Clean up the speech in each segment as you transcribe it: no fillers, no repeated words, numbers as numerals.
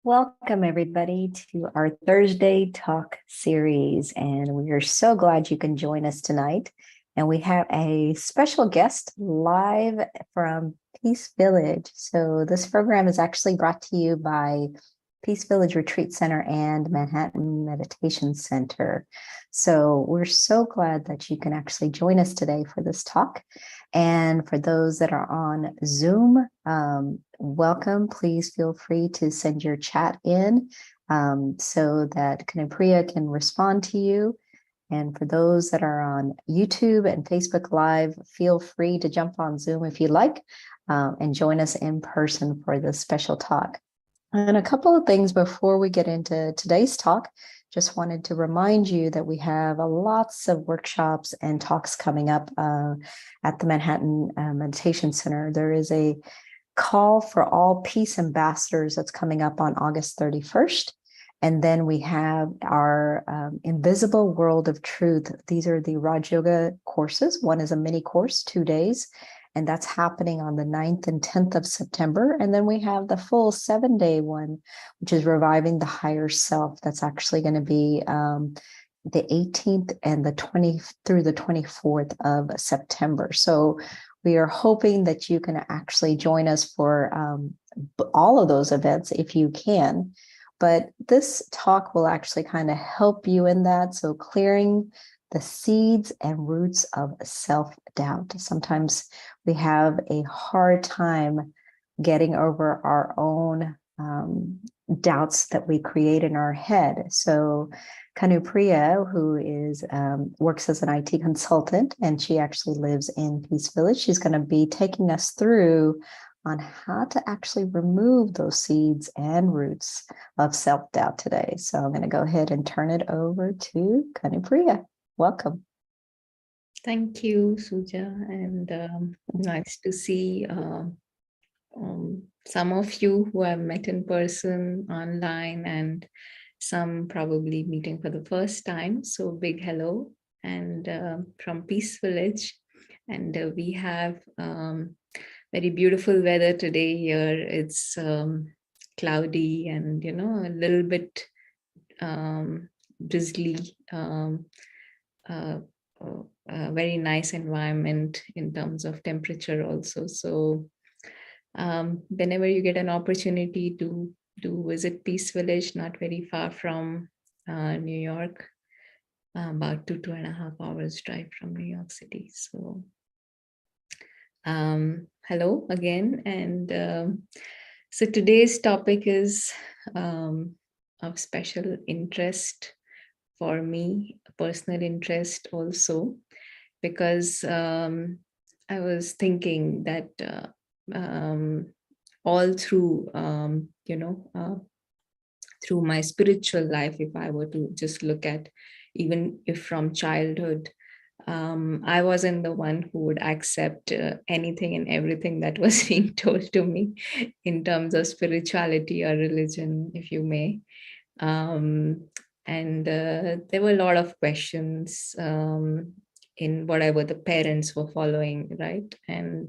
Welcome, everybody, to our Thursday Talk series. And we are so glad you can join us tonight. And we have a special guest live from Peace Village. So, this program is actually brought to you by Peace Village Retreat Center and Manhattan Meditation Center. So, we're so glad that you can actually join us today for this talk. And for those that are on Zoom, welcome. Please feel free to send your chat in so that Kanupriya can respond to you. And for those that are on YouTube and Facebook Live, feel free to jump on Zoom if you like and join us in person for this special talk. And a couple of things before we get into today's talk. Just wanted to remind you that we have lots of workshops and talks coming up at the Manhattan Meditation Center. There is a call for all peace ambassadors that's coming up on August 31st. And then we have our Invisible World of Truth. These are the Raj Yoga courses. One is a mini course, 2 days. And that's happening on the 9th and 10th of September. And then we have the full 7-day one, which is Reviving the Higher Self. That's actually going to be the 18th and the 20th through the 24th of September. So we are hoping that you can actually join us for all of those events if you can. But this talk will actually kind of help you in that. So clearing the seeds and roots of self-doubt. Sometimes we have a hard time getting over our own doubts that we create in our head. So Kanupriya, who is works as an IT consultant, and she actually lives in Peace Village, she's going to be taking us through on how to actually remove those seeds and roots of self-doubt today. So I'm going to go ahead and turn it over to Kanupriya. Welcome. Thank you, Suja, and nice to see some of you who I've met in person, online, and some probably meeting for the first time. So big hello, and from Peace Village. And we have very beautiful weather today here. It's cloudy and, a little bit drizzly. A very nice environment in terms of temperature also. So whenever you get an opportunity to visit Peace Village, not very far from New York, about 2.5 hours drive from New York City. So hello again. And so today's topic is of special interest for me, personal interest also, because I was thinking that all through, through my spiritual life, if I were to just look at, even if from childhood, I wasn't the one who would accept anything and everything that was being told to me in terms of spirituality or religion, if you may. And there were a lot of questions in whatever the parents were following, right? And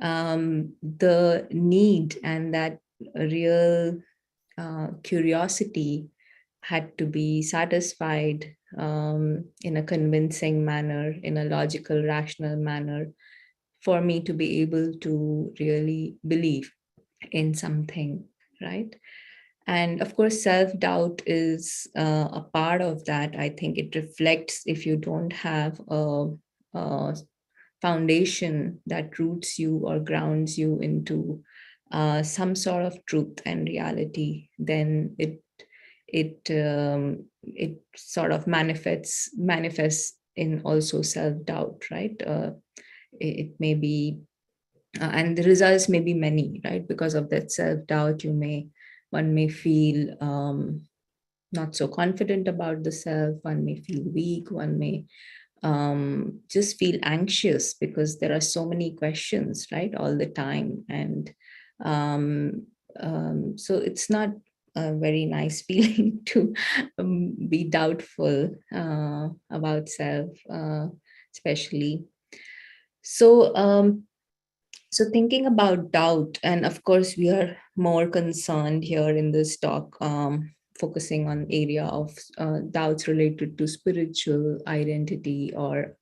the need and that real curiosity had to be satisfied in a convincing manner, in a logical, rational manner, for me to be able to really believe in something, right? And of course, self-doubt is a part of that. I think it reflects if you don't have a foundation that roots you or grounds you into some sort of truth and reality, then it sort of manifests in also self-doubt, right? It may be, and the results may be many, right? Because of that self-doubt, one may feel not so confident about the self, one may feel weak, one may just feel anxious because there are so many questions, right, all the time. And so it's not a very nice feeling to be doubtful about self, especially. So So thinking about doubt, and of course, we are more concerned here in this talk, focusing on area of doubts related to spiritual identity or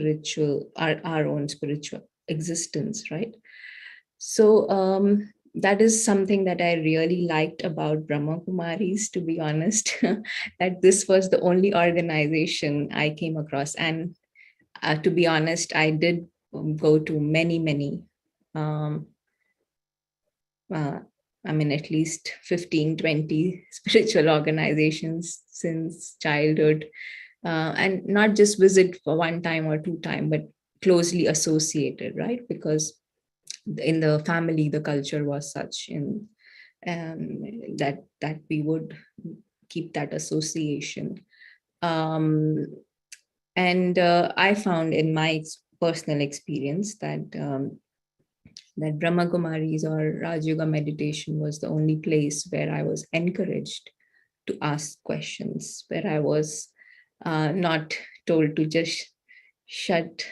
our own spiritual existence, right? So that is something that I really liked about Brahma Kumaris, to be honest, that this was the only organization I came across. And to be honest, I did go to many, um, uh, I mean, at least 15, 20 spiritual organizations since childhood. And not just visit for one time or two time, but closely associated, right? Because in the family, the culture was such in that we would keep that association. Um, and I found in my personal experience that Brahma Kumaris or Raj Yoga meditation was the only place where I was encouraged to ask questions, where I was not told to just shut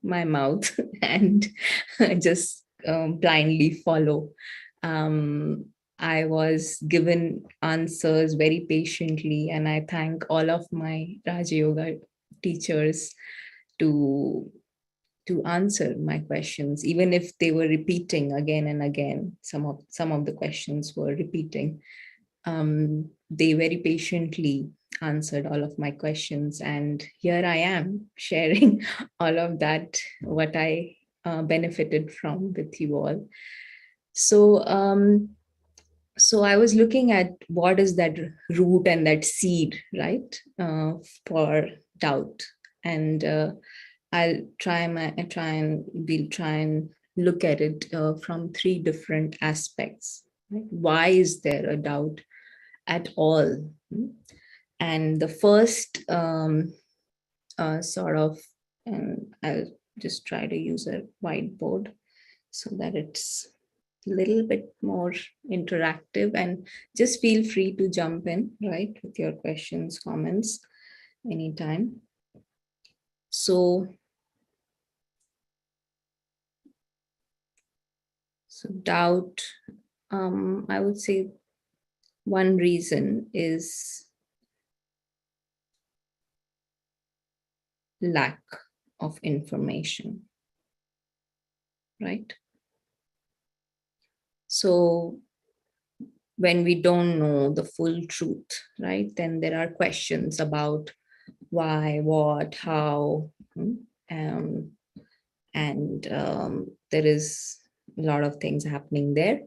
my mouth and just blindly follow. Um, I was given answers very patiently, and I thank all of my Raja Yoga teachers to answer my questions, even if they were repeating again and again. Some of the questions were repeating. They very patiently answered all of my questions, and here I am sharing all of that, what I benefited from with you all. So so I was looking at what is that root and that seed, right, for doubt. And we'll try and look at it from three different aspects. Right? Why is there a doubt at all? And the first sort of, and I'll just try to use a whiteboard so that it's a little bit more interactive, and just feel free to jump in, right, with your questions, comments anytime. So doubt, I would say one reason is lack of information, right? So when we don't know the full truth, right, then there are questions about why, what, how, um, and there is a lot of things happening there.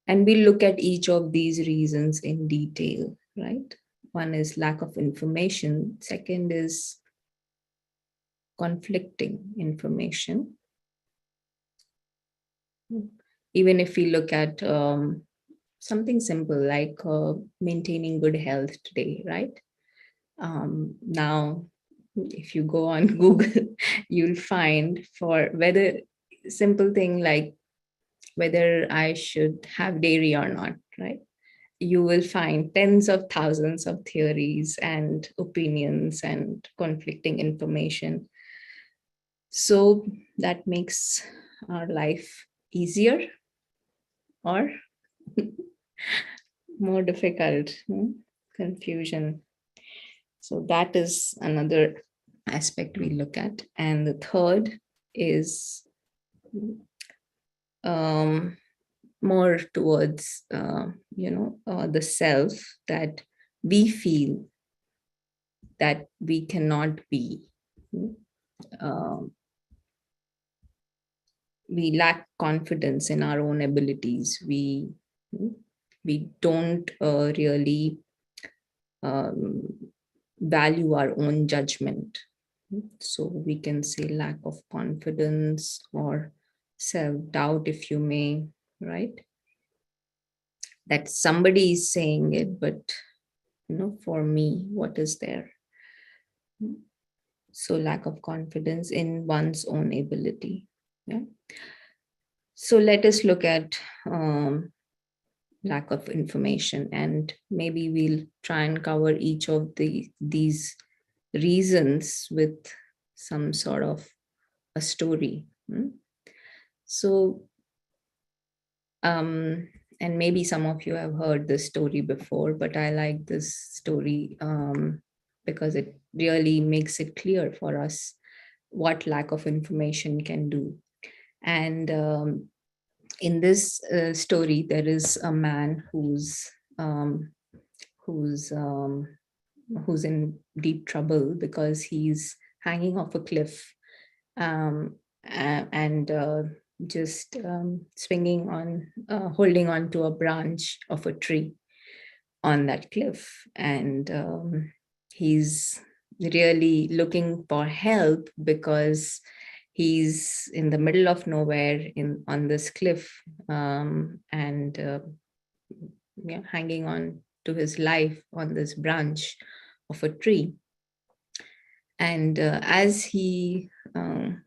And we look at each of these reasons in detail, right? One is lack of information. Second is conflicting information. Even if we look at something simple like maintaining good health today, right? Now, if you go on Google, you'll find for whether simple thing like whether I should have dairy or not, right? You will find tens of thousands of theories and opinions and conflicting information. So that makes our life easier or more difficult, confusion. So that is another aspect we look at. And the third is um, more towards, the self, that we feel that we cannot be. Um, we lack confidence in our own abilities. We don't really um, value our own judgment. So we can say lack of confidence or self-doubt, if you may, right? That somebody is saying it, but for me, what is there? So lack of confidence in one's own ability. Yeah. So let us look at lack of information, and maybe we'll try and cover each of these reasons with some sort of a story. So, and maybe some of you have heard this story before, but I like this story because it really makes it clear for us what lack of information can do. And in this story, there is a man um, who's um, who's in deep trouble because he's hanging off a cliff, um, and just swinging on, holding on to a branch of a tree on that cliff. And he's really looking for help because he's in the middle of nowhere in on this cliff, and yeah, hanging on to his life on this branch of a tree. And as he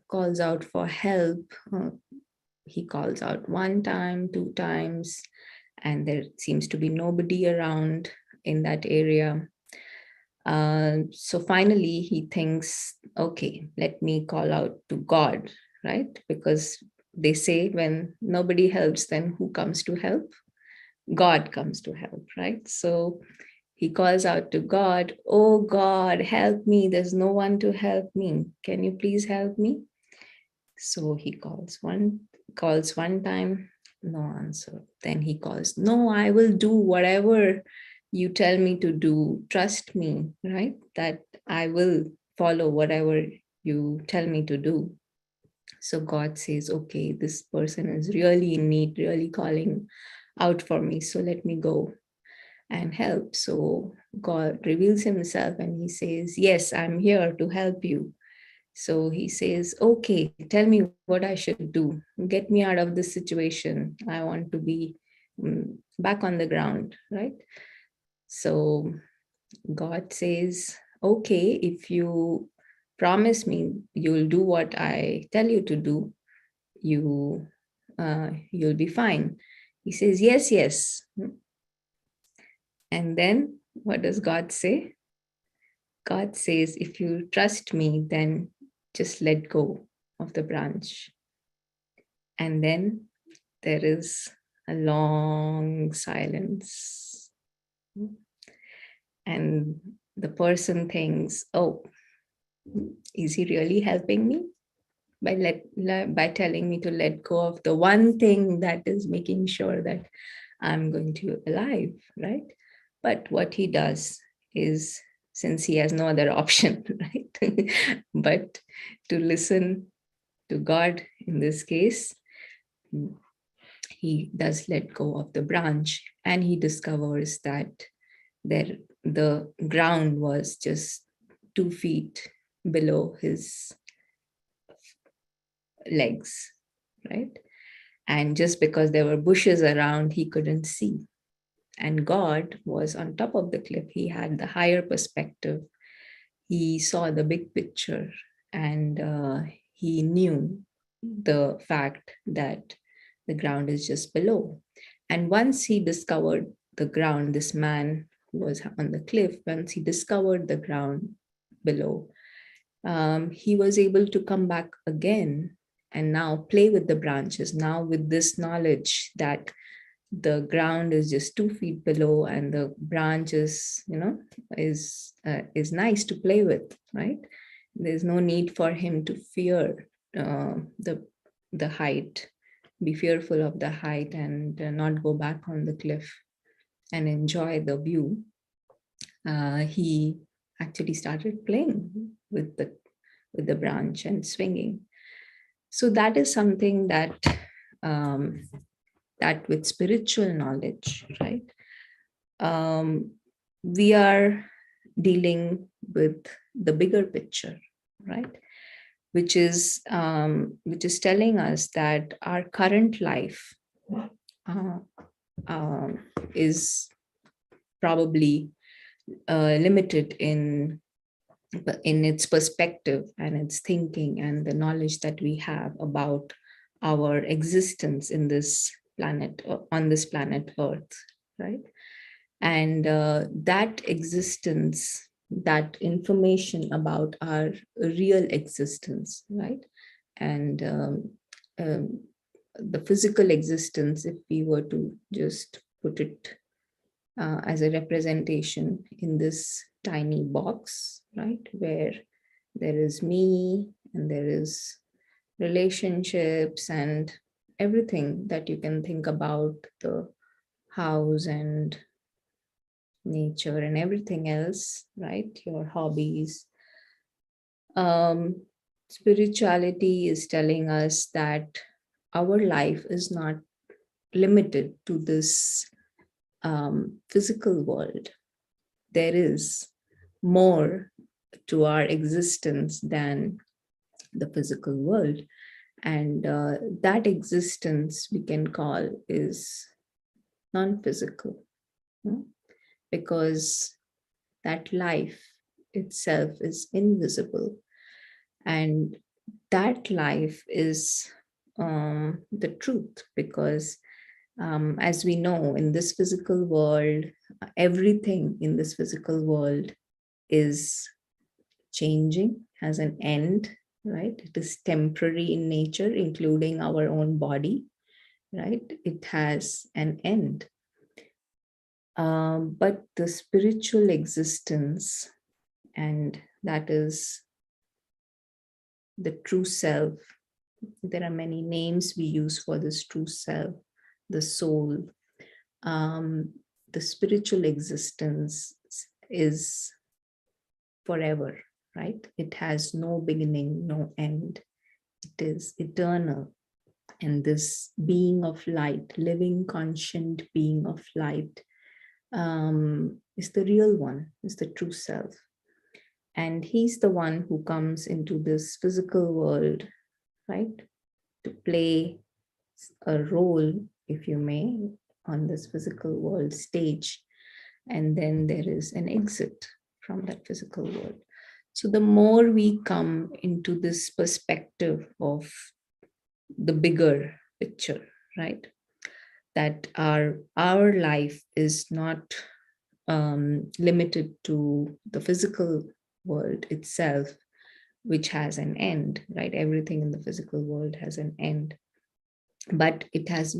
calls out for help, he calls out one time, two times, and there seems to be nobody around in that area. So finally, he thinks, okay, let me call out to God, right? Because they say when nobody helps, then who comes to help? God comes to help, right? So he calls out to God, oh God, help me. There's no one to help me. Can you please help me? So he calls one time, no answer. Then he calls, no, I will do whatever you tell me to do. Trust me, right? That I will follow whatever you tell me to do. So God says, okay, this person is really in need, really calling out for me. So let me go and help. So God reveals himself and he says, yes, I'm here to help you. So he says, okay, tell me what I should do. Get me out of this situation. I want to be back on the ground, right? So God says, okay, if you promise me you'll do what I tell you to do, you'll be fine. He says, yes, yes. And then what does God say? God says, if you trust me, then just let go of the branch. And then there is a long silence. And the person thinks, oh, is he really helping me? By telling me to let go of the one thing that is making sure that I'm going to be alive, right? But what he does is, since he has no other option, right, but to listen to God in this case, he does let go of the branch and he discovers that there the ground was just 2 feet below his legs, right? And just because there were bushes around, he couldn't see. And God was on top of the cliff. He had the higher perspective. He saw the big picture, and he knew the fact that the ground is just below. And once he discovered the ground, this man who was on the cliff, once he discovered the ground below, he was able to come back again and now play with the branches, now with this knowledge that the ground is just 2 feet below and the branch is, is nice to play with, right? There's no need for him to fear the height, be fearful of the height, and not go back on the cliff and enjoy the view. He actually started playing with the branch and swinging. So that is something that um, that with spiritual knowledge, right? We are dealing with the bigger picture, right? Which is telling us that our current life uh, um, is probably limited in its perspective and its thinking and the knowledge that we have about our existence in this planet, on this planet Earth, right? And that existence, that information about our real existence, right? And the physical existence, if we were to just put it as a representation in this tiny box, right, where there is me and there is relationships and everything that you can think about, the house and nature and everything else, right? Your hobbies. Um, Spirituality is telling us that our life is not limited to this physical world. There is more to our existence than the physical world. And that existence we can call is non-physical, because that life itself is invisible. And that life is the truth, because as we know, in this physical world, everything in this physical world is changing, has an end, right? It is temporary in nature, including our own body, right? It has an end. But the spiritual existence, and that is the true self, there are many names we use for this true self, the soul. Um, the spiritual existence is forever, right? It has no beginning, no end. It is eternal. And this being of light, living, conscient being of light, is the real one, is the true self. And he's the one who comes into this physical world, right, to play a role, if you may, on this physical world stage. And then there is an exit from that physical world. So the more we come into this perspective of the bigger picture, right, that our life is not limited to the physical world itself, which has an end, right? Everything in the physical world has an end, but it has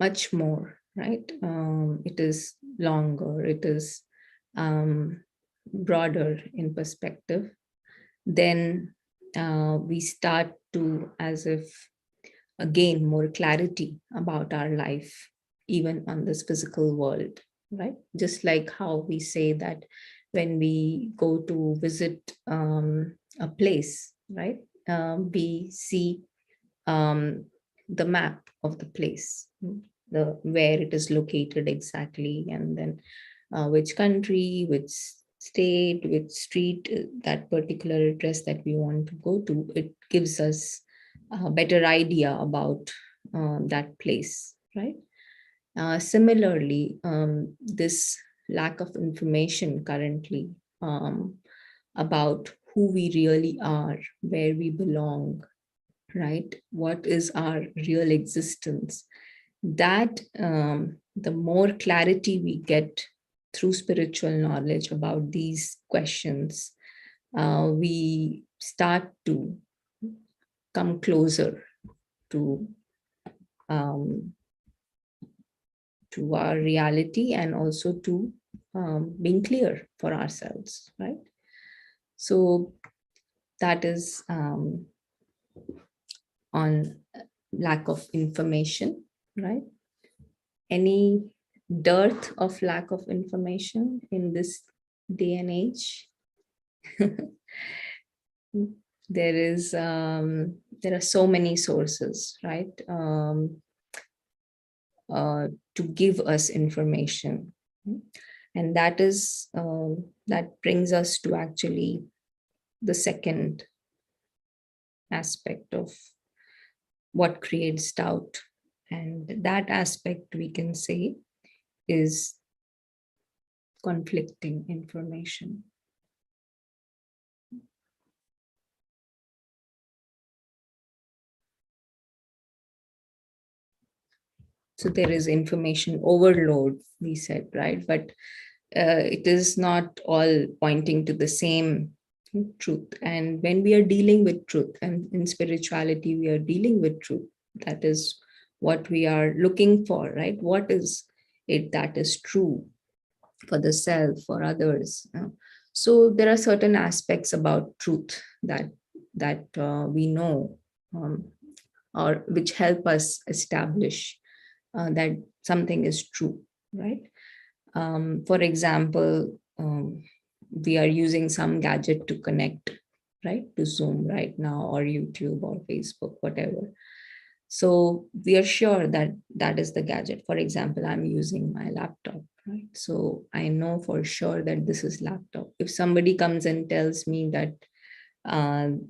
much more, right? It is longer, it is broader in perspective. Then we start to, as if, gain more clarity about our life, even on this physical world, right? Just like how we say that when we go to visit a place, right? We see um, the map of the place, the where it is located exactly, and then which country, which state, which street, that particular address that we want to go to. It gives us a better idea about that place, right? Similarly, this lack of information currently about who we really are, where we belong, right? What is our real existence? That the more clarity we get through spiritual knowledge about these questions, we start to come closer to um, to our reality, and also to being clear for ourselves, right? So that is on lack of information, right? Any dearth of lack of information in this day and age? There are so many sources, right, to give us information. And that brings us to actually the second aspect of what creates doubt. And that aspect, we can say, is conflicting information. So there is information overload, we said, right? But it is not all pointing to the same truth. And when we are dealing with truth, and in spirituality, we are dealing with truth, that is what we are looking for, right? What is it that is true for the self, for others? So there are certain aspects about truth that we know, um, or which help us establish that something is true, right? For example, we are using some gadget to connect, right, to Zoom right now, or YouTube or Facebook, whatever. So we are sure that that is the gadget. For example, I'm using my laptop, right? So I know for sure that this is laptop. If somebody comes and tells me that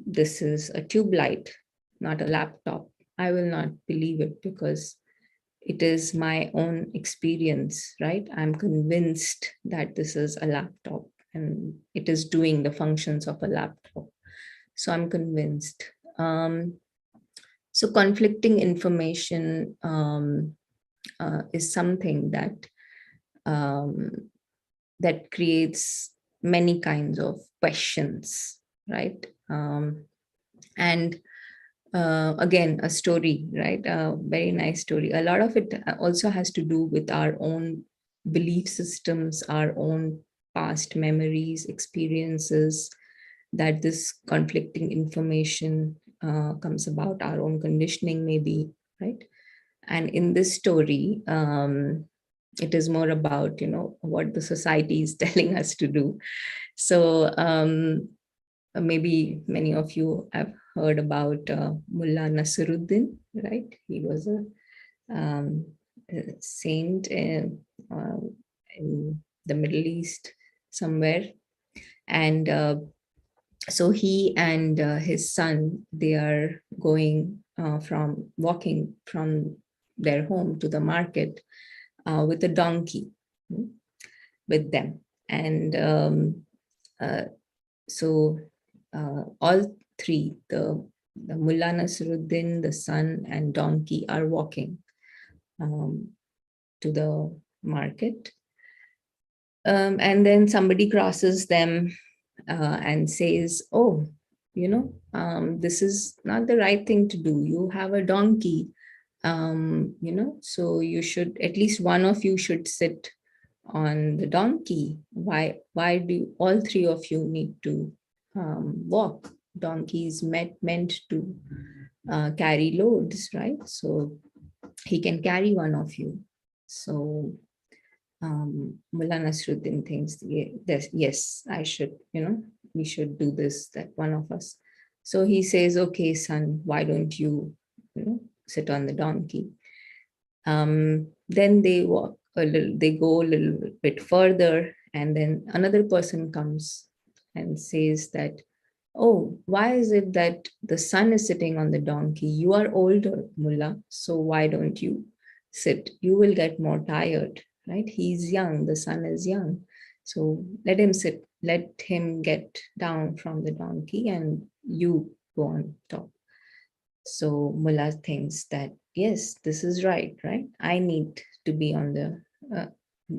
this is a tube light, not a laptop, I will not believe it, because it is my own experience, right? I'm convinced that this is a laptop and it is doing the functions of a laptop. So I'm convinced. So conflicting information is something um, that creates many kinds of questions, right? And again, a story, right? A very nice story. A lot of it also has to do with our own belief systems, our own past memories, experiences, that this conflicting information comes about, our own conditioning, maybe, right? And in this story, it is more about, what the society is telling us to do. So maybe many of you have heard about Mullah Nasruddin, right? He was um, a saint in the Middle East somewhere. And so he and his son, they are going from walking from their home to the market with a donkey, mm, with them. And uh, so all three, the Mullah Nasruddin, the son, and donkey, are walking um, to the market. And then somebody crosses them and says, "Oh, this is not the right thing to do. You have a donkey, so you should, at least one of you should sit on the donkey. Why do all three of you need to walk? Donkeys meant to carry loads, right? So he can carry one of you." So Mullah Nasruddin thinks, yes, I should, we should do this, that one of us. So he says, "Okay, son, why don't you, sit on the donkey?" Then they go a little bit further, and then another person comes and says that, "Oh, why is it that the son is sitting on the donkey? You are older, Mullah, so why don't you sit? You will get more tired, right? He's young, the son is young. So let him sit, let him get down from the donkey, and you go on top." So Mullah thinks that, yes, this is right, right? I need to be on uh,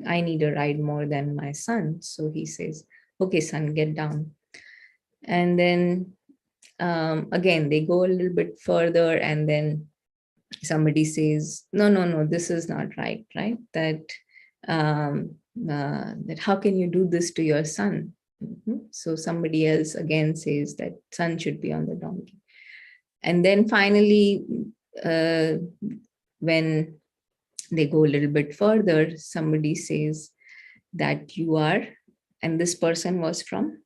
I need a ride more than my son. So he says, "Okay, son, get down." And then again, they go a little bit further, and then somebody says, "No, no, no, this is not right, right? That how can you do this to your son?" So somebody else again says that son should be on the donkey. And then finally, uh, when they go a little bit further, somebody says that you are, and this person was from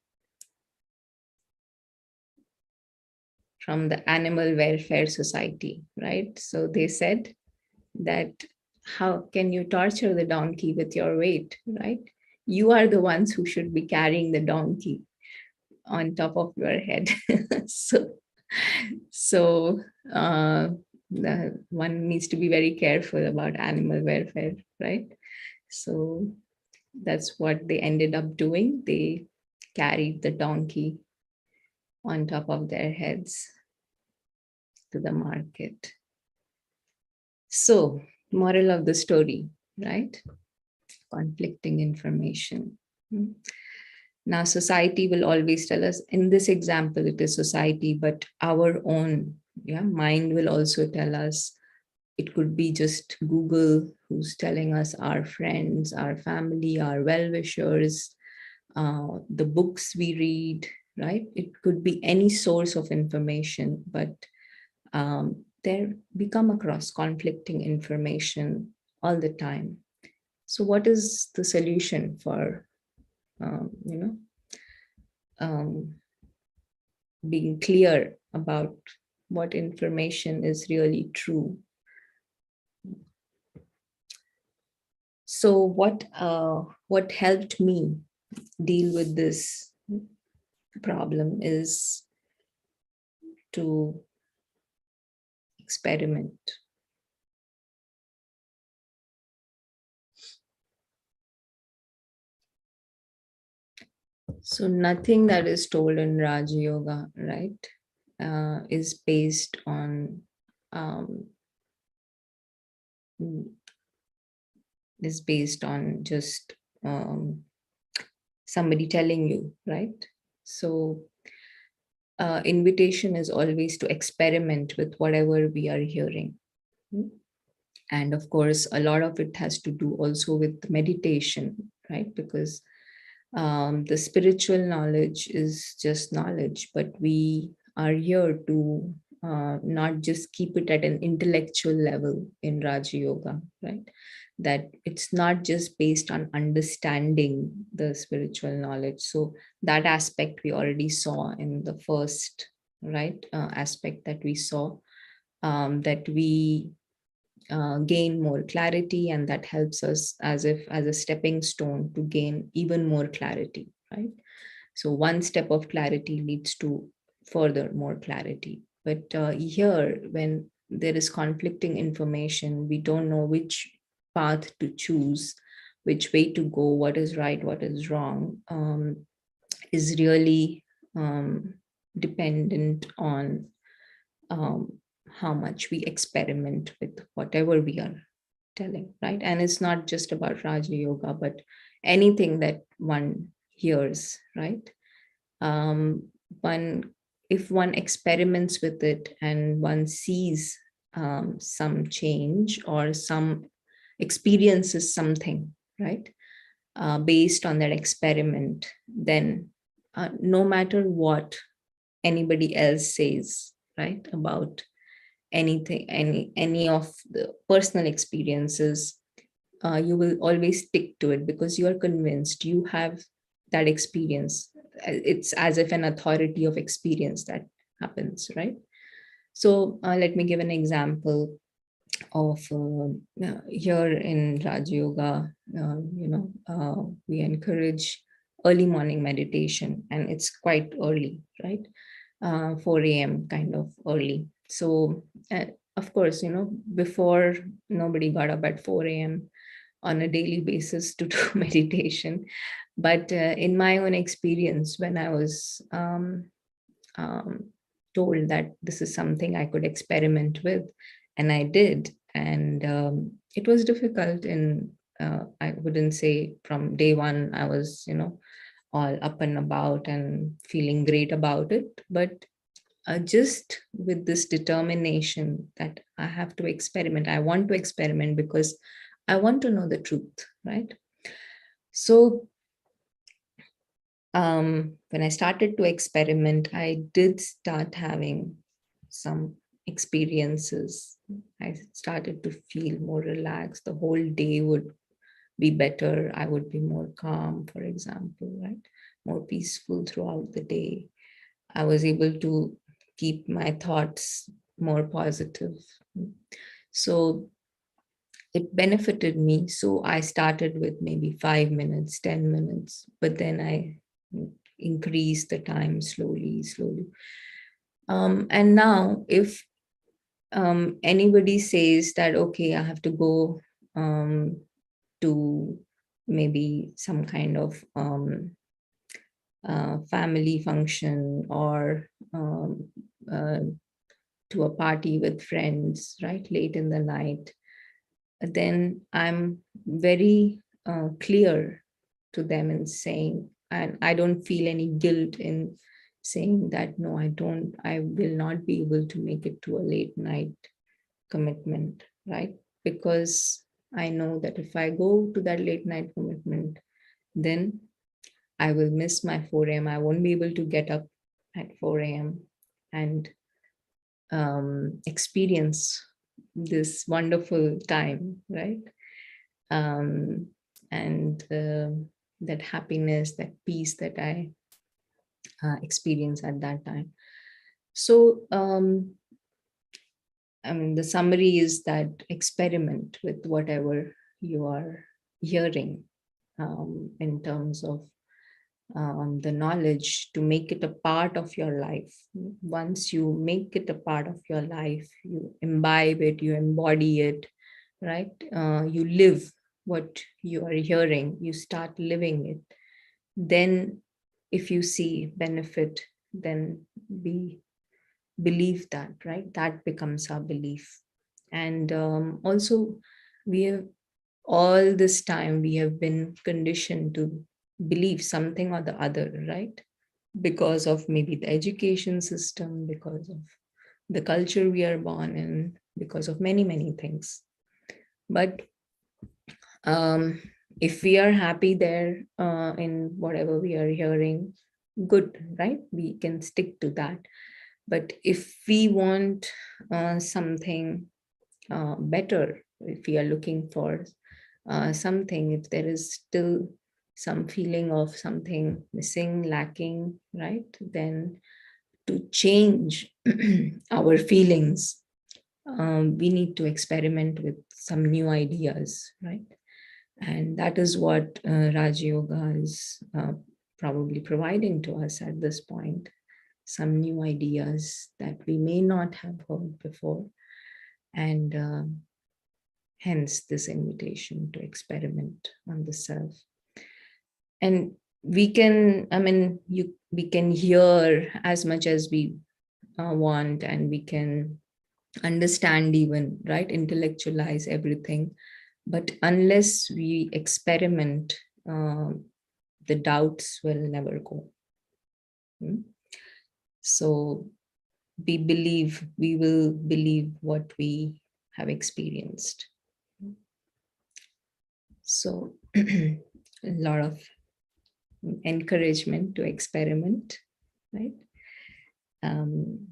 the Animal Welfare Society, right? So they said that, how can you torture the donkey with your weight, right? You are the ones who should be carrying the donkey on top of your head. so so uh, one needs to be very careful about animal welfare, right? So that's what they ended up doing. They carried the donkey on top of their heads to the market. So, moral of the story, right? Conflicting information. Now, society will always tell us, in this example, it is society, but our own mind will also tell us it could be just Google who's telling us, our friends, our family, our well-wishers, the books we read, right? It could be any source of information, but there we come across conflicting information all the time. So what is the solution for, um, you know, um, being clear about what information is really true? So what helped me deal with this problem is to experiment. So nothing that is told in Raja Yoga, right, is based on um, just somebody telling you, right? So invitation is always to experiment with whatever we are hearing. And of course, a lot of it has to do also with meditation, right? Because the spiritual knowledge is just knowledge, but we are here to not just keep it at an intellectual level in Raja Yoga, right? That it's not just based on understanding the spiritual knowledge. So that aspect we already saw in the first, right, aspect that we saw, that we gain more clarity, and that helps us as if as a stepping stone to gain even more clarity, right? So one step of clarity leads to further more clarity. But here, when there is conflicting information, we don't know which path to choose, which way to go, what is right, what is wrong, is really dependent on um, how much we experiment with whatever we are telling, right? And it's not just about Raja Yoga, but anything that one hears, right? Um, one, if one experiments with it and one sees some change or some experiences something, right? Based on that experiment, then no matter what anybody else says, right, about anything, any of the personal experiences, you will always stick to it because you are convinced you have that experience. It's as if an authority of experience that happens, right? So let me give an example of here in Raj Yoga. We encourage early morning meditation, and it's quite early, right? 4 a.m. kind of early. So, of course, before, nobody got up at 4 a.m. on a daily basis to do meditation. But in my own experience, when I was um, told that this is something I could experiment with, and I did. And it was difficult. In I wouldn't say from day one I was, all up and about and feeling great about it, but just with this determination that I have to experiment, I want to experiment because I want to know the truth, right? So when I started to experiment, I did start having some experiences. I started to feel more relaxed. The whole day would be better. I would be more calm, for example, right? More peaceful throughout the day. I was able to keep my thoughts more positive. So it benefited me. So I started with maybe 5 minutes, 10 minutes, but then I increased the time slowly, slowly. And now, if anybody says that, okay, I have to go to maybe some kind of family function, or uh, to a party with friends, right, late in the night, then I'm very clear to them in saying, and I don't feel any guilt in saying that, no, I will not be able to make it to a late night commitment. right? Because I know that if I go to that late night commitment, then I will miss my 4 a.m. I won't be able to get up at 4 a.m. and experience this wonderful time, right? Um, and that happiness, that peace that I experience at that time. So, I mean, the summary is that experiment with whatever you are hearing in terms of the knowledge, to make it a part of your life. Once you make it a part of your life, you imbibe it, you embody it, right? You live what you are hearing, you start living it. Then, if you see benefit, then be believe that, right? That becomes our belief. And also, we have all this time we have been conditioned to believe something or the other, right? Because of maybe the education system, because of the culture we are born in, because of many, many things. But um, if we are happy there in whatever we are hearing, good, right? We can stick to that. But if we want something better, if we are looking for something, if there is still some feeling of something missing, lacking, right, then to change our feelings, we need to experiment with some new ideas, right? And that is what Raj Yoga is probably providing to us at this point, some new ideas that we may not have heard before. And hence this invitation to experiment on the self. And we can, I mean, we can hear as much as we want, and we can understand even, right, intellectualize everything. But unless we experiment, the doubts will never go. So we will believe what we have experienced. So a lot of encouragement to experiment, right? Um,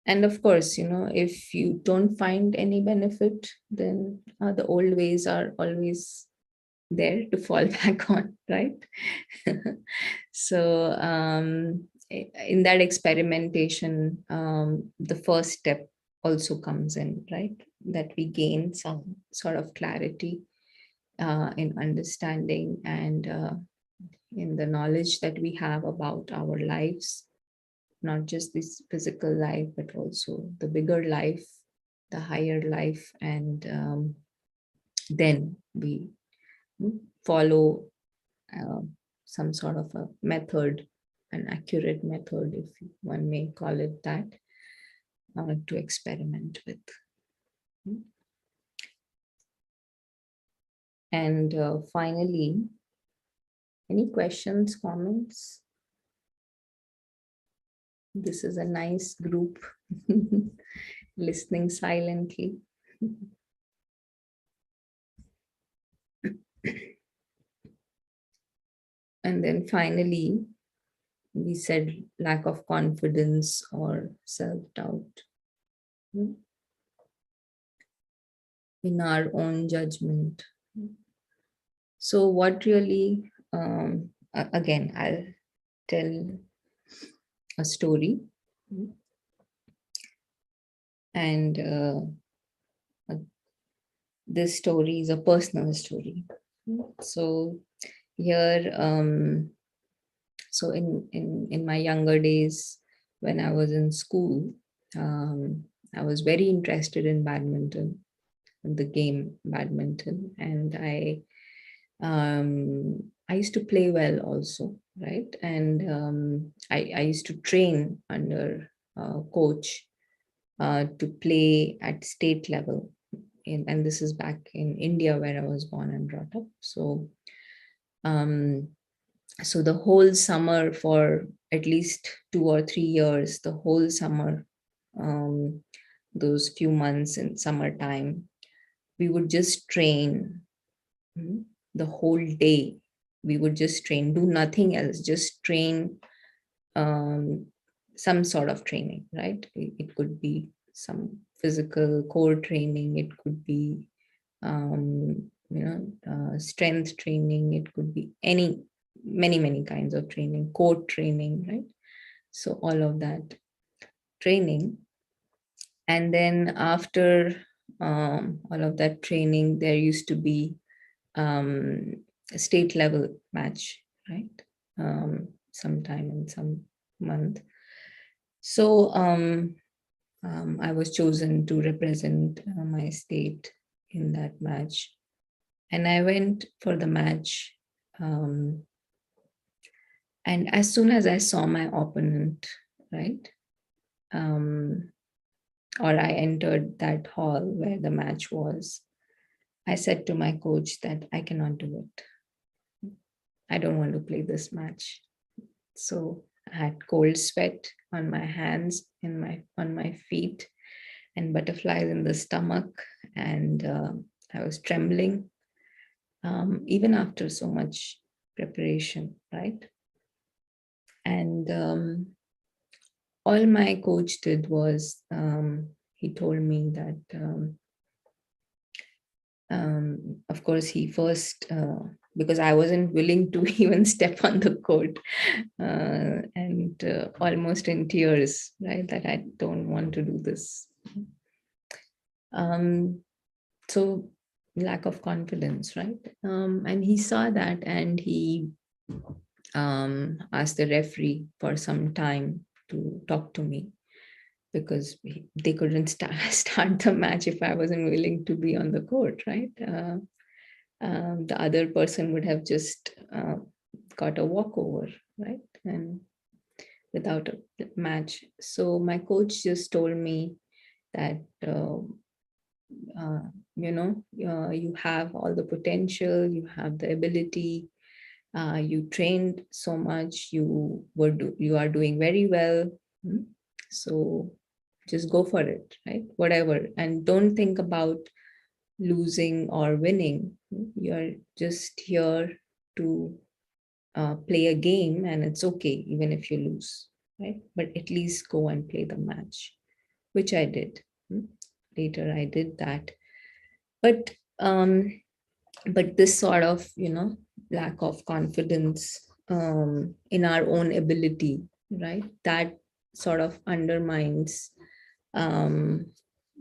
and of course, if you don't find any benefit, then the old ways are always there to fall back on, right? So in that experimentation, the first step also comes in, right? That we gain some sort of clarity in understanding and in the knowledge that we have about our lives, not just this physical life, but also the bigger life, the higher life. And then we follow uh, some sort of a method, an accurate method, if one may call it that, to experiment with. And finally, any questions, comments? This is a nice group listening silently. And then finally, we said lack of confidence or self-doubt in our own judgment. So what really, again, I'll tell a story. And this story is a personal story. So here, so in my younger days, when I was in school, I was very interested in badminton, the game badminton, and I used to play well also, right? And I used to train under a coach to play at state level. And this is back in India where I was born and brought up. Um, so the whole summer, for at least 2 or 3 years, the whole summer, those few months in summertime, we would just train the whole day. We would just train, do nothing else, just train, some sort of training, right? It could be some physical core training, it could be strength training, it could be many kinds of training, core training, right? So all of that training. And then after all of that training, there used to be a state level match, right? Sometime in some month. So I was chosen to represent my state in that match. And I went for the match. And as soon as I saw my opponent, right? Or I entered that hall where the match was, I said to my coach that I cannot do it. I don't want to play this match. So I had cold sweat on my hands, on my feet, and butterflies in the stomach, and I was trembling, even after so much preparation, right? And all my coach did was he told me that, of course, he first, because I wasn't willing to even step on the court, and almost in tears, right? That I don't want to do this. So lack of confidence, right? And he saw that, and he asked the referee for some time to talk to me, because they couldn't start the match if I wasn't willing to be on the court, right? The other person would have just got a walkover, right? And without a match. So my coach just told me that, you have all the potential, you have the ability, you trained so much, you are doing very well. So just go for it, right? Whatever. And don't think about losing or winning. You're just here to play a game, and it's okay even if you lose, right? But at least go and play the match, which I did. Later I did that. But this sort of, lack of confidence in our own ability, right? That sort of undermines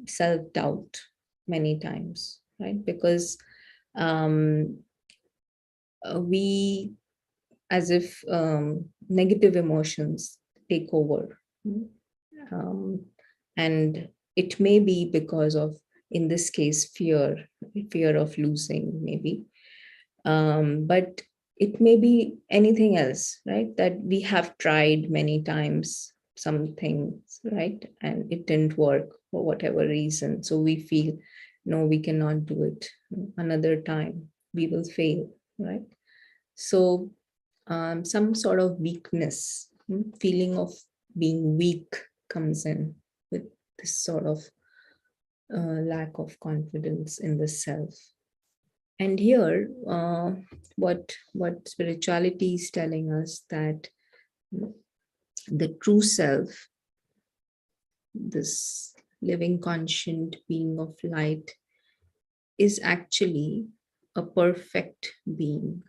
self-doubt many times, right? Because we, as if negative emotions take over. Um, and it may be because of, in this case, fear of losing, maybe. But it may be anything else, right? That we have tried many times some things, right? And it didn't work for whatever reason. So we feel, no, we cannot do it another time. We will fail, right? So some sort of weakness, feeling of being weak comes in with this sort of lack of confidence in the self. And here, what spirituality is telling us, that the true self, this living conscient being of light, is actually a perfect being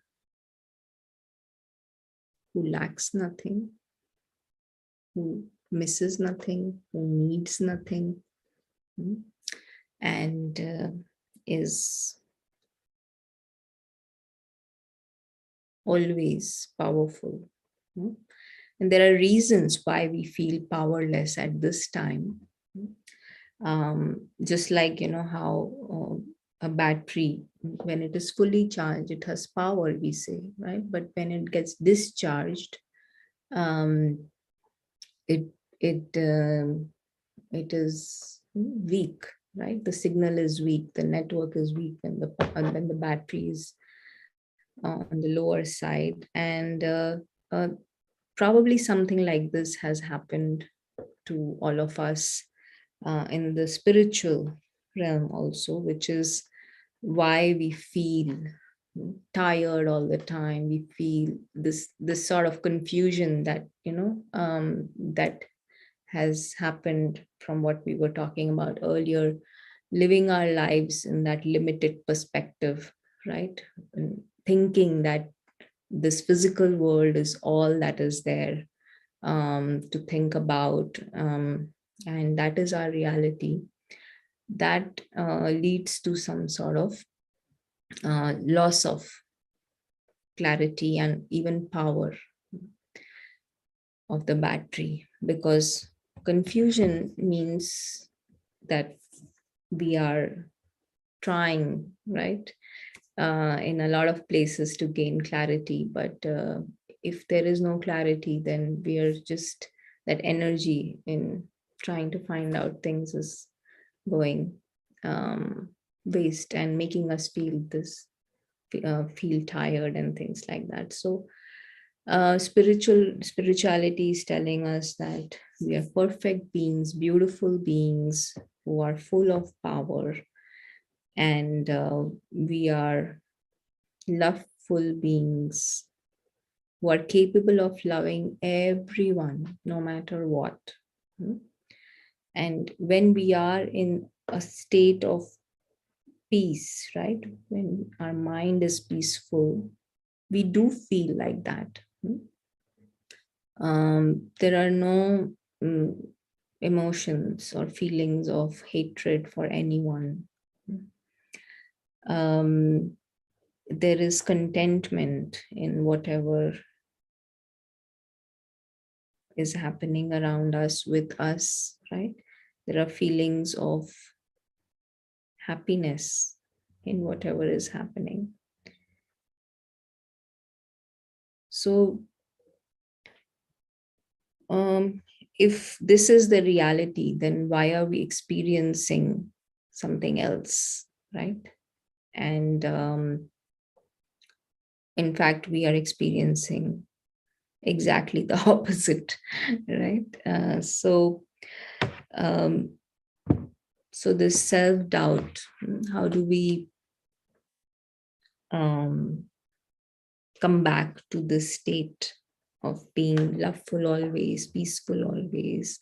who lacks nothing, who misses nothing, who needs nothing, and is always powerful. And there are reasons why we feel powerless at this time. Just like, how a battery, when it is fully charged, it has power, we say, right? But when it gets discharged, um, it it it is weak, right? The signal is weak, the network is weak when the battery is on the lower side. And probably something like this has happened to all of us in the spiritual realm also, which is why we feel tired all the time. We feel this sort of confusion that that has happened from what we were talking about earlier, living our lives in that limited perspective, right? And thinking that this physical world is all that is there to think about, and that is our reality. That leads to some sort of loss of clarity and even power of the battery, because confusion means that we are trying, right, in a lot of places to gain clarity. But if there is no clarity, then we are just, that energy in trying to find out things is going waste and making us feel tired and things like that. So spirituality is telling us that we are perfect beings, beautiful beings who are full of power, and we are loveful beings who are capable of loving everyone no matter what. Hmm? And when we are in a state of peace, right, when our mind is peaceful, we do feel like that. There are no emotions or feelings of hatred for anyone. Um, there is contentment in whatever is happening around us, with us, right? There are feelings of happiness in whatever is happening. So, if this is the reality, then why are we experiencing something else, right? And in fact, we are experiencing exactly the opposite, right? Um, so this self-doubt, how do we um, come back to this state of being loveful always, peaceful always,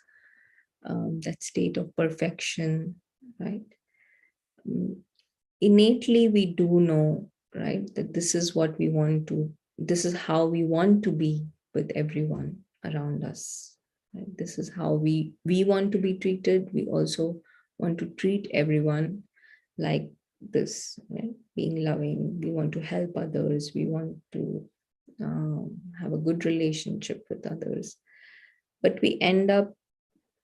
that state of perfection, right? Mm, Innately, we do know, right, that this is what we want to, this is how we want to be with everyone around us. Right? This is how we want to be treated. We also want to treat everyone like this, right? Being loving. We want to help others. We want to have a good relationship with others. But we end up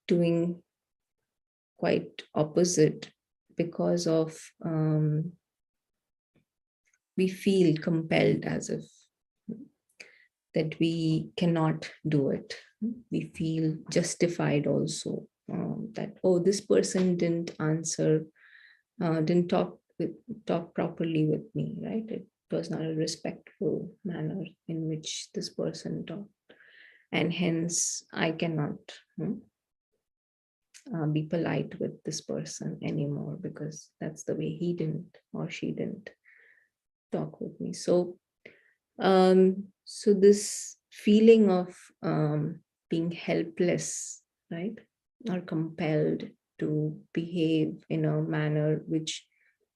doing quite opposite because of we feel compelled, as if that we cannot do it. We feel justified also, that, oh, this person didn't answer, didn't talk properly with me, right? It was not a respectful manner in which this person talked, and hence I cannot be polite with this person anymore, because that's the way he didn't or she didn't talk with me. So this feeling of being helpless, right, or compelled to behave in a manner which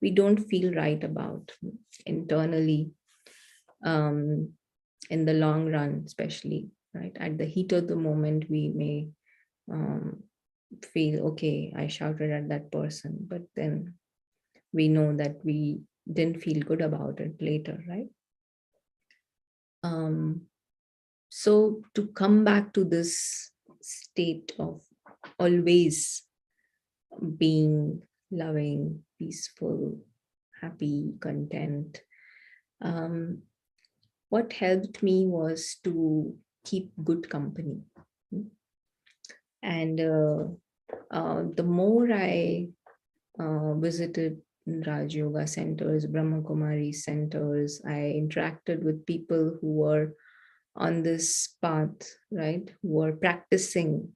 we don't feel right about internally, um, in the long run, especially, right? At the heat of the moment, we may um, feel, okay, I shouted at that person, but then we know that we didn't feel good about it later, right? Um, so to come back to this state of always being loving, peaceful, happy, content, um, what helped me was to keep good company. And the more I visited Raj Yoga centers, Brahma Kumari centers, I interacted with people who were on this path, right? Who are practicing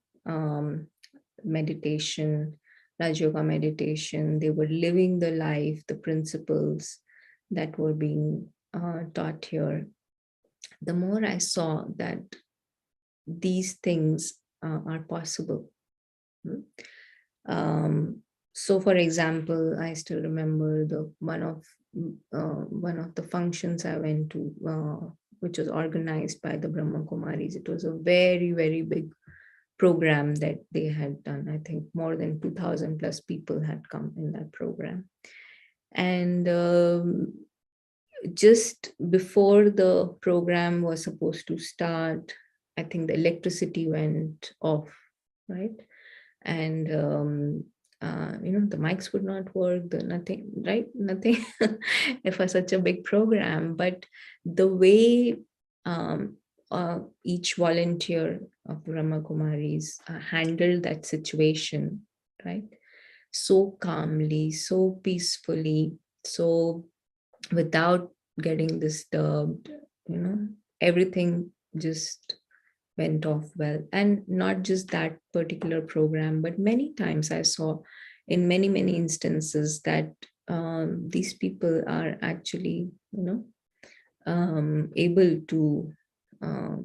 meditation, Raj Yoga meditation. They were living the life, the principles that were being taught here. The more I saw that these things are possible. Hmm. Um, so, for example, I still remember the one of the functions I went to, which was organized by the Brahma Kumaris. It was a very, very big program that they had done. I think more than 2,000 plus people had come in that program. And just before the program was supposed to start, I think the electricity went off, right? And the mics would not work, the nothing, right? Nothing for such a big program. But the way um, each volunteer of Brahma Kumaris handled that situation, right? So calmly, so peacefully, so without getting disturbed, everything just went off well. And not just that particular program, but many times I saw in many, many instances that these people are actually, able uh,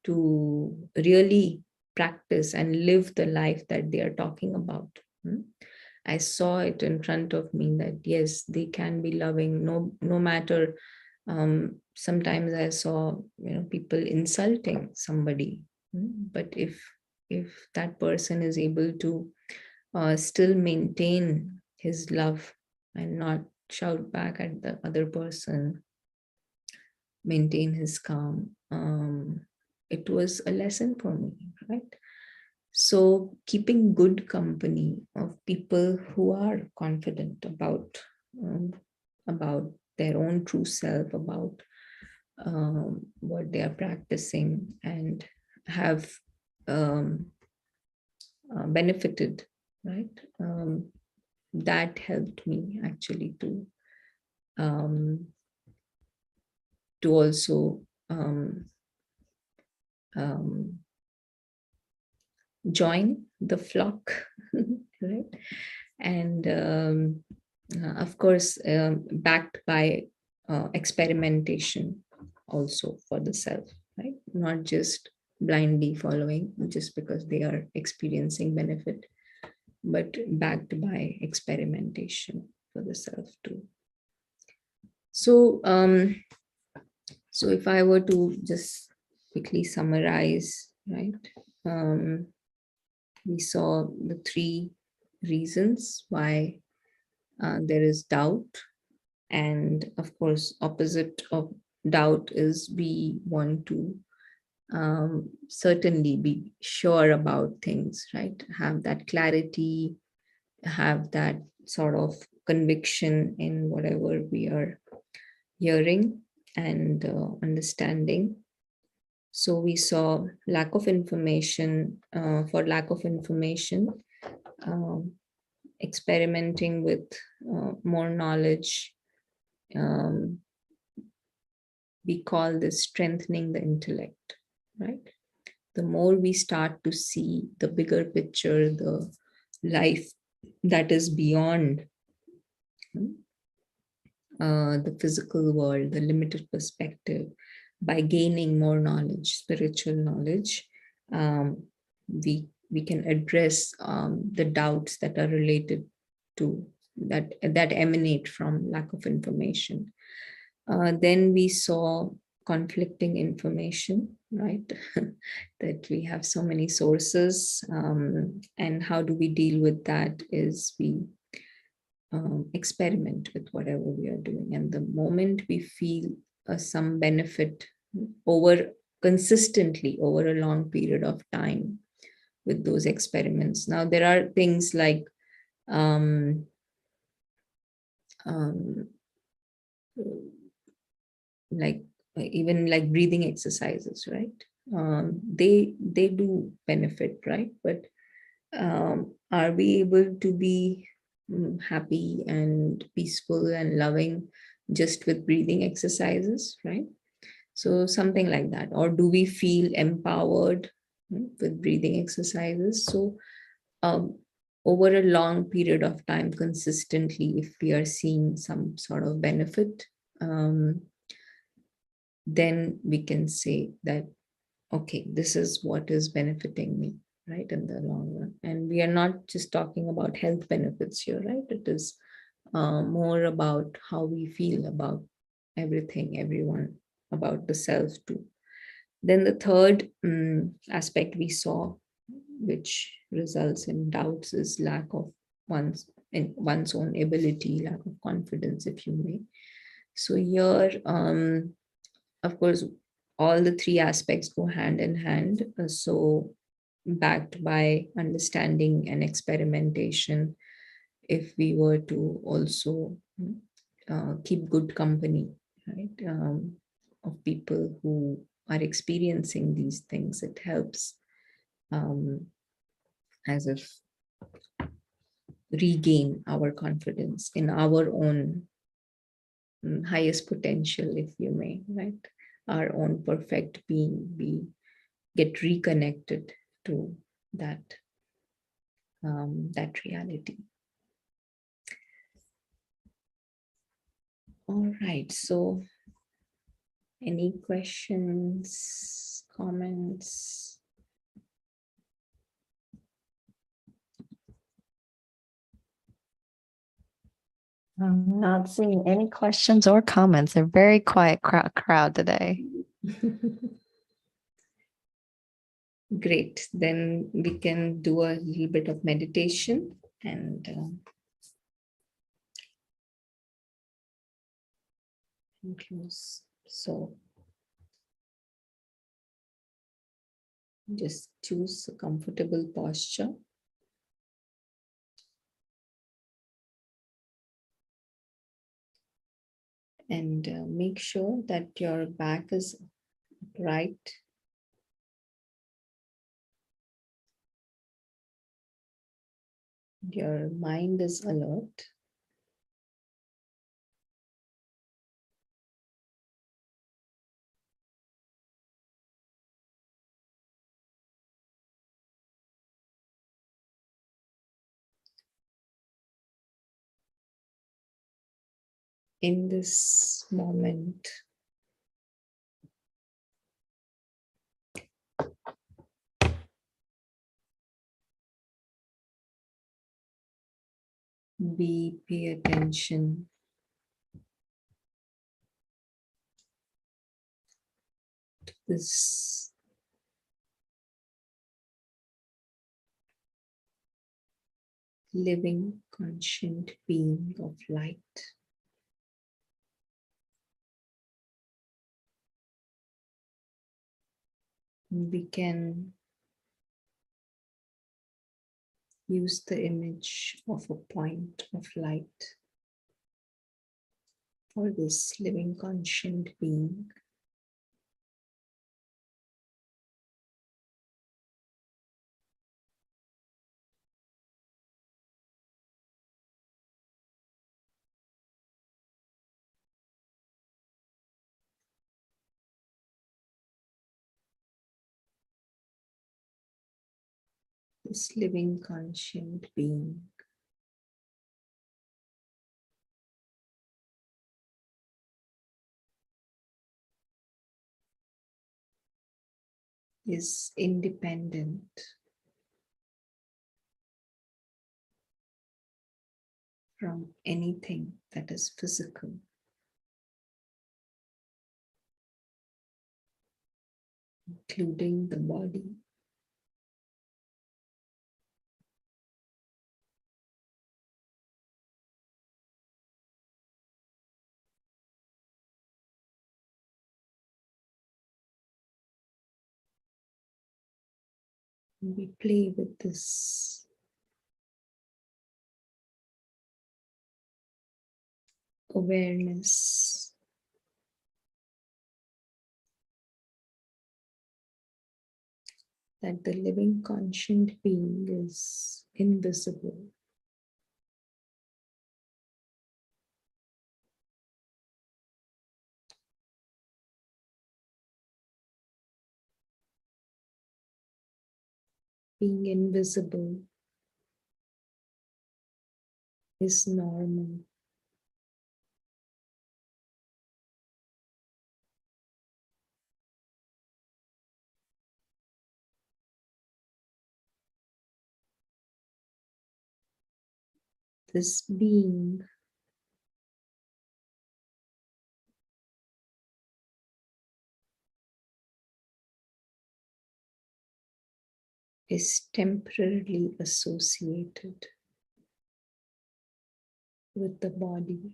to really practice and live the life that they are talking about. Hmm? I saw it in front of me that yes, they can be loving, no matter. Sometimes I saw people insulting somebody, but if that person is able to still maintain his love and not shout back at the other person, maintain his calm, it was a lesson for me, right? So keeping good company of people who are confident um, about their own true self, about what they are practicing, and have um, benefited, right? That helped me actually um, to also um, join the flock, right? And of course, backed by experimentation also for the self, right? Not just blindly following just because they are experiencing benefit, but backed by experimentation for the self too. So, so if I were to just quickly summarize, right? Um, we saw the three reasons why there is doubt, and of course opposite of doubt is we want to certainly be sure about things, right? Have that clarity, have that sort of conviction in whatever we are hearing and understanding. So we saw lack of information. For lack of information, um, experimenting with more knowledge. Um, we call this strengthening the intellect, right? The more we start to see the bigger picture, the life that is beyond the physical world, the limited perspective, by gaining more knowledge, spiritual knowledge, um, we can address the doubts that are related to that emanate from lack of information. Then we saw conflicting information, right? That we have so many sources, and how do we deal with that is we experiment with whatever we are doing. And the moment we feel some benefit over consistently over a long period of time with those experiments. Now, there are things um, um, like even like breathing exercises, right? They do benefit, right? But are we able to be happy and peaceful and loving just with breathing exercises, right? So something like that. Or do we feel empowered with breathing exercises? So over a long period of time consistently, if we are seeing some sort of benefit, then we can say that, okay, this is what is benefiting me, right, in the long run. And we are not just talking about health benefits here, right? It is more about how we feel about everything, everyone, about the self too. Then the third aspect we saw, which results in doubts, is lack of one's own ability, lack of confidence, if you may. So here, of course, all the three aspects go hand in hand. So backed by understanding and experimentation, if we were to also keep good company, right, of people who are experiencing these things, it helps as if regain our confidence in our own highest potential, if you may, right? Our own perfect being, we get reconnected to that that reality. All right, so any questions, comments? I'm not seeing any questions or comments. They're very quiet crowd today. Great, then we can do a little bit of meditation and close. So just choose a comfortable posture. And make sure that your back is upright. Your mind is alert. In this moment, pay attention to this living, conscient being of light. We can use the image of a point of light for this living, conscient being. This living, conscient being is independent from anything that is physical, including the body. We play with this awareness that the living conscient being is invisible. Being invisible is normal. This being is temporarily associated with the body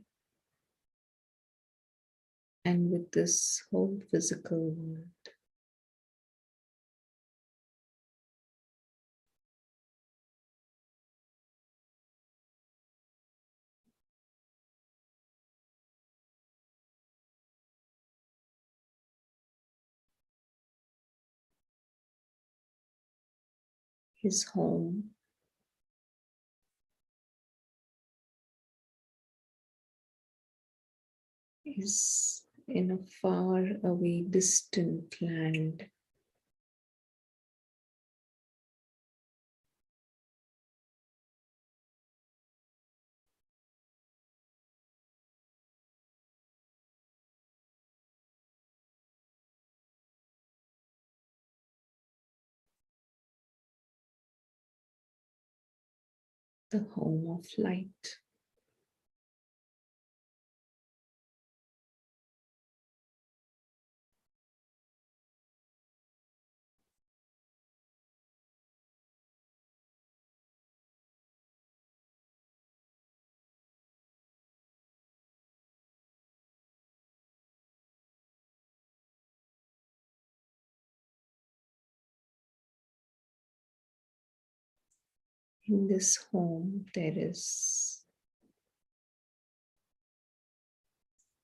and with this whole physical world. His home is in a far away, distant land. The home of light. In this home, there is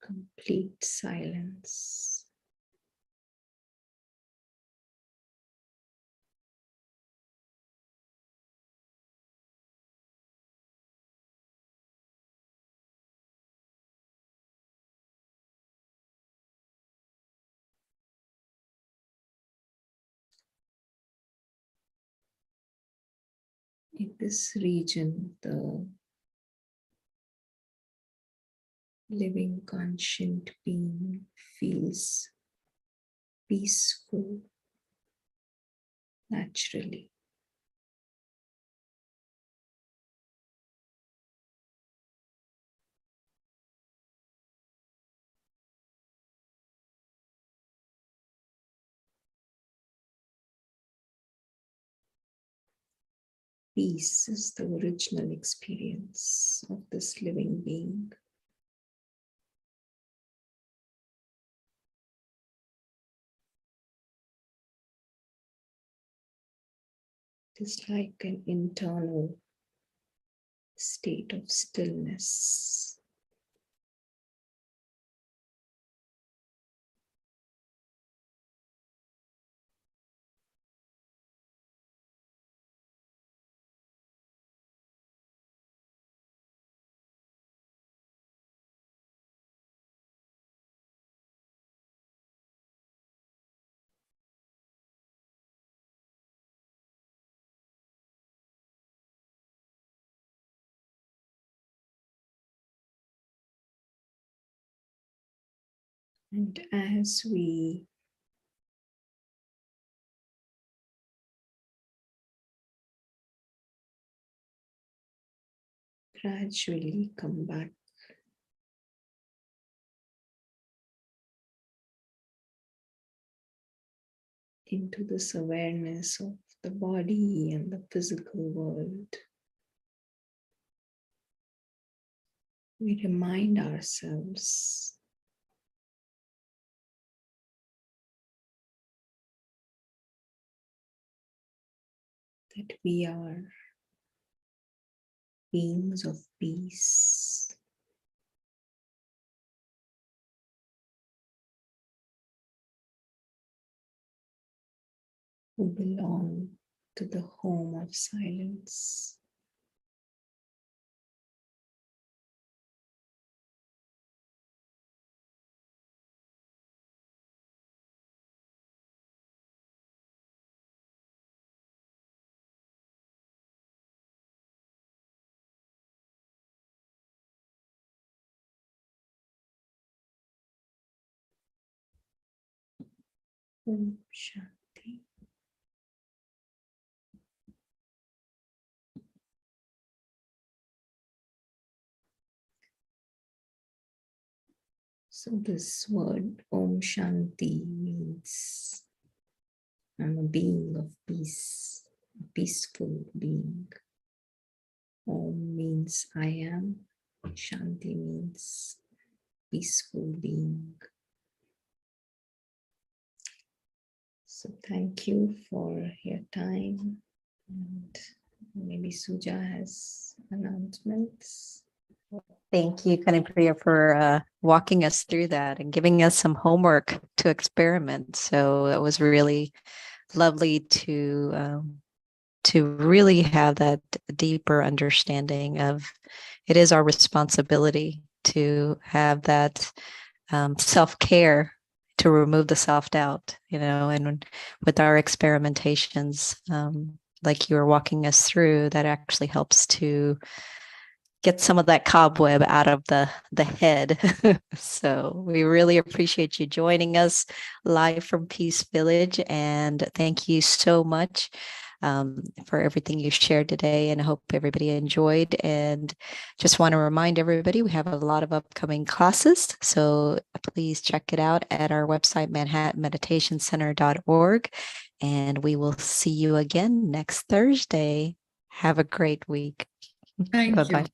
complete silence. In this region, the living conscient being feels peaceful naturally. Peace is the original experience of this living being. It is like an internal state of stillness. And as we gradually come back into this awareness of the body and the physical world, we remind ourselves that we are beings of peace, who belong to the home of silence. Om Shanti. So this word Om Shanti means I'm a being of peace, a peaceful being. Om means I am. Shanti means peaceful being. So thank you for your time. And maybe Suja has announcements. Thank you, Kanipriya, for walking us through that and giving us some homework to experiment. So it was really lovely to really have that deeper understanding of it is our responsibility to have that self-care to remove the self-doubt, and with our experimentations, like you were walking us through, that actually helps to get some of that cobweb out of the head. So we really appreciate you joining us live from Peace Village, and thank you so much for everything you shared today, and I hope everybody enjoyed. And just want to remind everybody we have a lot of upcoming classes, so please check it out at our website, manhattanmeditationcenter.org, and we will see you again next Thursday. Have a great week. Thank Bye-bye. you.